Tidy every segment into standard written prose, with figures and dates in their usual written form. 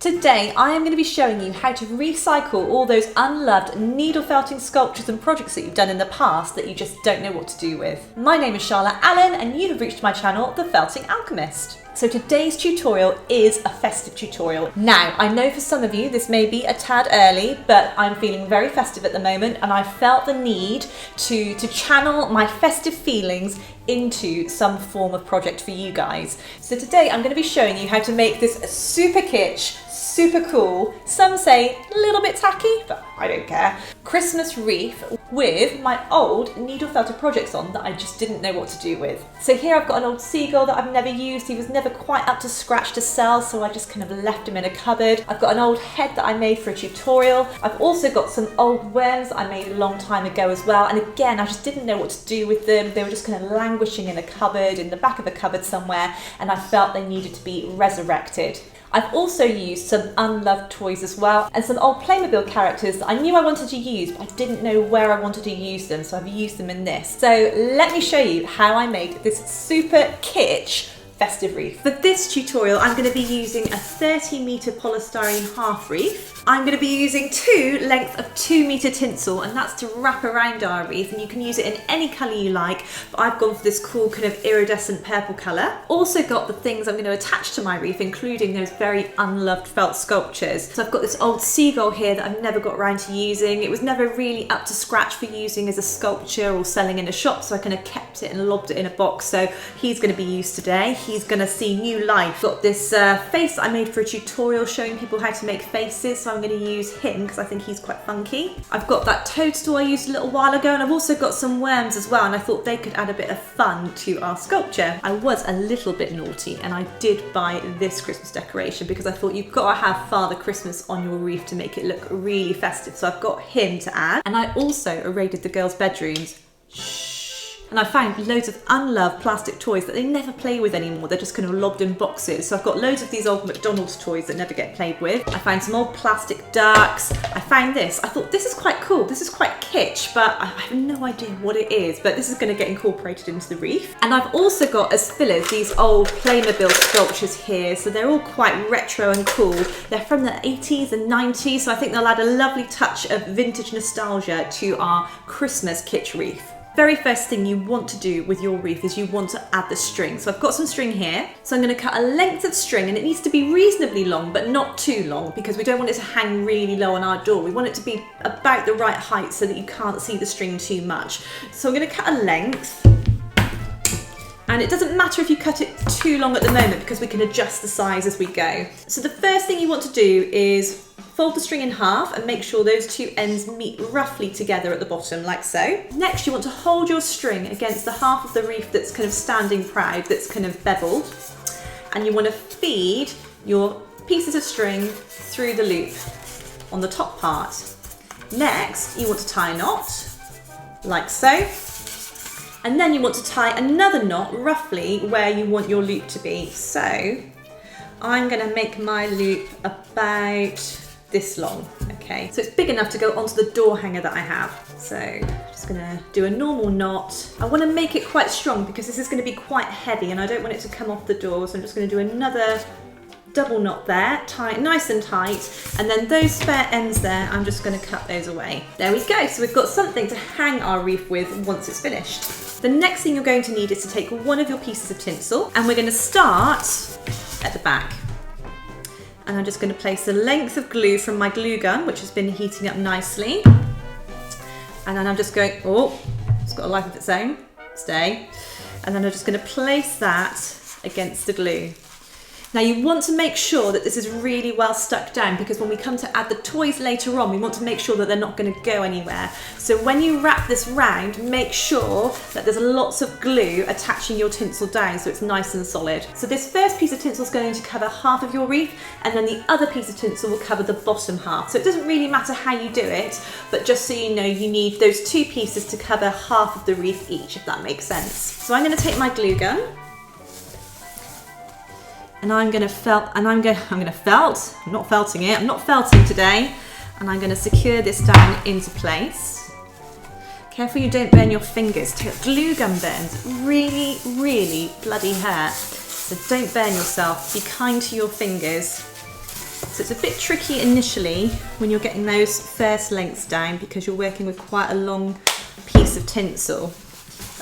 Today I am going to be showing you how to recycle all those unloved needle felting sculptures and projects that you've done in the past that you just don't know what to do with. My name is Charlotte Allen and you have reached my channel, The Felting Alchemist. So today's tutorial is a festive tutorial. Now, I know for some of you this may be a tad early, but I'm feeling very festive at the moment and I felt the need to channel my festive feelings into some form of project for you guys. So today I'm going to be showing you how to make this super kitsch, super cool, some say a little bit tacky, but I don't care, Christmas wreath with my old needle felted projects on that I just didn't know what to do with. So here I've got an old seagull that I've never used. He was never quite up to scratch to sell, so I just kind of left him in a cupboard. I've got an old head that I made for a tutorial. I've also got some old worms that I made a long time ago as well, and again I just didn't know what to do with them. They were just kind of languishing in a cupboard, in the back of a cupboard somewhere, and I felt they needed to be resurrected. I've also used some unloved toys as well and some old Playmobil characters that I knew I wanted to use, but I didn't know where I wanted to use them, so I've used them in this. So let me show you how I made this super kitsch festive wreath. For this tutorial, I'm going to be using a 30-meter polystyrene half wreath. I'm going to be using two lengths of 2-meter tinsel, and that's to wrap around our wreath, and you can use it in any colour you like, but I've gone for this cool kind of iridescent purple colour. Also got the things I'm going to attach to my wreath, including those very unloved felt sculptures. So I've got this old seagull here that I've never got around to using. It was never really up to scratch for using as a sculpture or selling in a shop, so I kind of kept it and lobbed it in a box, so he's going to be used today. He's going to see new life. Got this face that I made for a tutorial showing people how to make faces, so I'm going to use him because I think he's quite funky. I've got that toadstool I used a little while ago, and I've also got some worms as well, and I thought they could add a bit of fun to our sculpture. I was a little bit naughty and I did buy this Christmas decoration because I thought you've got to have Father Christmas on your wreath to make it look really festive, so I've got him to add. And I also raided the girls' bedrooms. And I found loads of unloved plastic toys that they never play with anymore. They're just kind of lobbed in boxes. So I've got loads of these old McDonald's toys that never get played with. I found some old plastic ducks. I found this. I thought this is quite cool. This is quite kitsch, but I have no idea what it is. But this is going to get incorporated into the wreath. And I've also got as fillers these old Playmobil sculptures here. So they're all quite retro and cool. They're from the 80s and 90s. So I think they'll add a lovely touch of vintage nostalgia to our Christmas kitsch wreath. Very first thing you want to do with your wreath is you want to add the string. So I've got some string here. So I'm going to cut a length of string, and it needs to be reasonably long, but not too long because we don't want it to hang really low on our door. We want it to be about the right height so that you can't see the string too much. So I'm going to cut a length. And it doesn't matter if you cut it too long at the moment because we can adjust the size as we go. So the first thing you want to do is fold the string in half and make sure those two ends meet roughly together at the bottom, like so. Next, you want to hold your string against the half of the wreath that's kind of standing proud, that's kind of beveled. And you want to feed your pieces of string through the loop on the top part. Next, you want to tie a knot, like so. And then you want to tie another knot roughly where you want your loop to be. So I'm going to make my loop about this long, okay? So it's big enough to go onto the door hanger that I have. So I'm just gonna do a normal knot. I wanna make it quite strong because this is gonna be quite heavy and I don't want it to come off the door. So I'm just gonna do another double knot there, tie it nice and tight, and then those spare ends there, I'm just gonna cut those away. There we go, so we've got something to hang our wreath with once it's finished. The next thing you're going to need is to take one of your pieces of tinsel, and we're gonna start at the back. And I'm just going to place a length of glue from my glue gun, which has been heating up nicely. And then I'm just going, oh, it's got a life of its own, stay. And then I'm just going to place that against the glue. Now you want to make sure that this is really well stuck down because when we come to add the toys later on, we want to make sure that they're not going to go anywhere. So when you wrap this round, make sure that there's lots of glue attaching your tinsel down so it's nice and solid. So this first piece of tinsel is going to cover half of your wreath, and then the other piece of tinsel will cover the bottom half. So it doesn't really matter how you do it, but just so you know, you need those two pieces to cover half of the wreath each, if that makes sense. So I'm going to take my glue gun. And I'm not felting today, and I'm going to secure this down into place. Careful you don't burn your fingers. Glue gun burns really, really bloody hurt. So don't burn yourself. Be kind to your fingers. So it's a bit tricky initially when you're getting those first lengths down because you're working with quite a long piece of tinsel.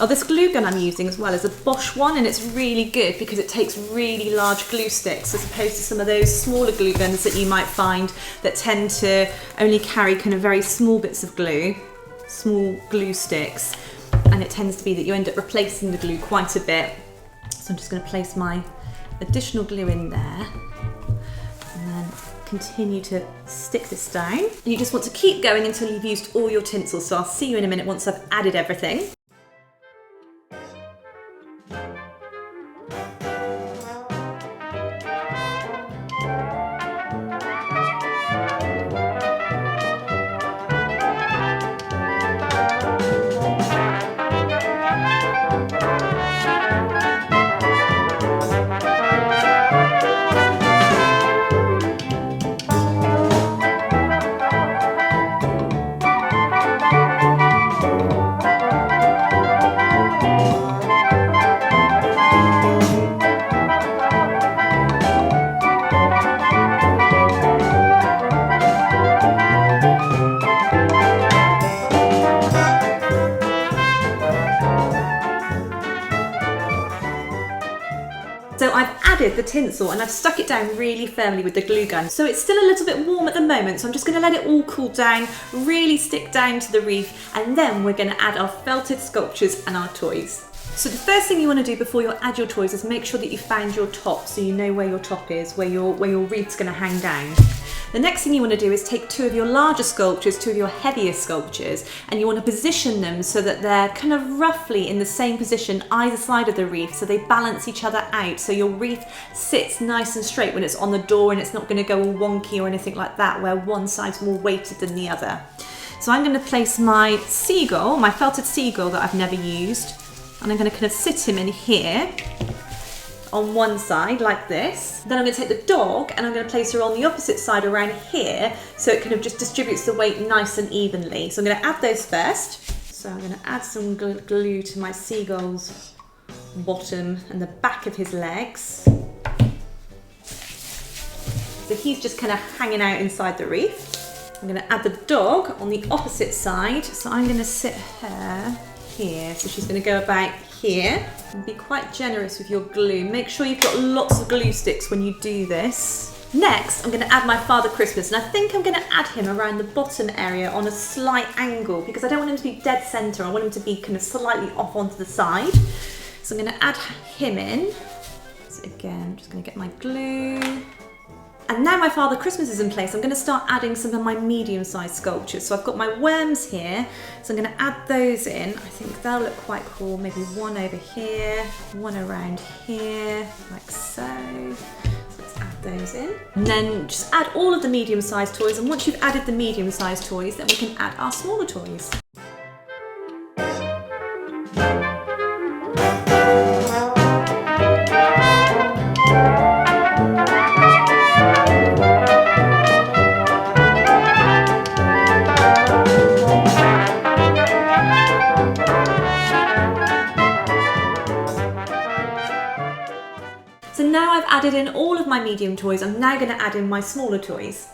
Oh, this glue gun I'm using as well is a Bosch one, and it's really good because it takes really large glue sticks as opposed to some of those smaller glue guns that you might find that tend to only carry kind of very small bits of glue, small glue sticks, and it tends to be that you end up replacing the glue quite a bit. So I'm just going to place my additional glue in there and then continue to stick this down. And you just want to keep going until you've used all your tinsel. So I'll see you in a minute once I've added everything. So I've added the tinsel and I've stuck it down really firmly with the glue gun. So it's still a little bit warm at the moment, so I'm just going to let it all cool down, really stick down to the wreath, and then we're going to add our felted sculptures and our toys. So the first thing you want to do before you add your toys is make sure that you found your top, so you know where your top is, where your wreath's going to hang down. The next thing you want to do is take two of your larger sculptures, two of your heavier sculptures, and you want to position them so that they're kind of roughly in the same position either side of the wreath, so they balance each other out, so your wreath sits nice and straight when it's on the door and it's not going to go all wonky or anything like that where one side's more weighted than the other. So I'm going to place my seagull, my felted seagull that I've never used, and I'm going to kind of sit him in here on one side like this. Then I'm going to take the dog and I'm going to place her on the opposite side around here so it kind of just distributes the weight nice and evenly. So I'm going to add those first. So I'm going to add some glue to my seagull's bottom and the back of his legs. So he's just kind of hanging out inside the wreath. I'm going to add the dog on the opposite side. So I'm going to sit her here. So she's going to go about here, and be quite generous with your glue. Make sure you've got lots of glue sticks when you do this. Next, I'm going to add my Father Christmas, and I think I'm going to add him around the bottom area on a slight angle because I don't want him to be dead center. I want him to be kind of slightly off onto the side. So I'm going to add him in. So again, I'm just going to get my glue. And now my Father Christmas is in place, I'm going to start adding some of my medium-sized sculptures. So I've got my worms here, so I'm going to add those in. I think they'll look quite cool. Maybe one over here, one around here, like so. So let's add those in. And then just add all of the medium-sized toys. And once you've added the medium-sized toys, then we can add our smaller toys. So now I've added in all of my medium toys, I'm now going to add in my smaller toys.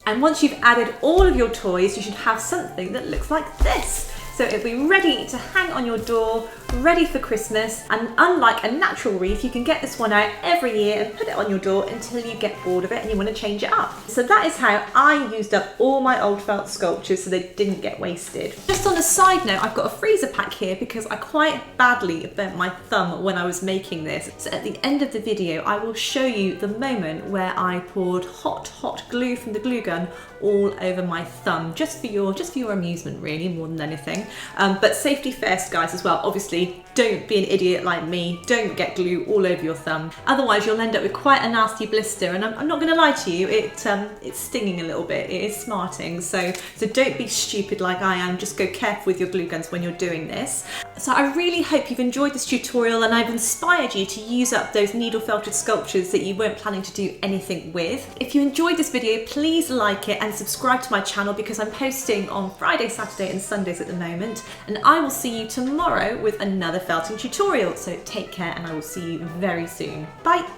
And once you've added all of your toys, you should have something that looks like this. So it'll be ready to hang on your door, ready for Christmas. And unlike a natural wreath, you can get this one out every year and put it on your door until you get bored of it and you want to change it up. So that is how I used up all my old felt sculptures so they didn't get wasted. Just on a side note, I've got a freezer pack here because I quite badly burnt my thumb when I was making this. So at the end of the video, I will show you the moment where I poured hot glue from the glue gun all over my thumb, just for your amusement really, more than anything. But safety first, guys, as well. Obviously, don't be an idiot like me. Don't get glue all over your thumb. Otherwise, you'll end up with quite a nasty blister. And I'm not going to lie to you, it's stinging a little bit. It is smarting. So don't be stupid like I am. Just go careful with your glue guns when you're doing this. So I really hope you've enjoyed this tutorial and I've inspired you to use up those needle felted sculptures that you weren't planning to do anything with. If you enjoyed this video, please like it and subscribe to my channel because I'm posting on Friday, Saturday and Sundays at the moment. And I will see you tomorrow with another felting tutorial. So take care and I will see you very soon. Bye!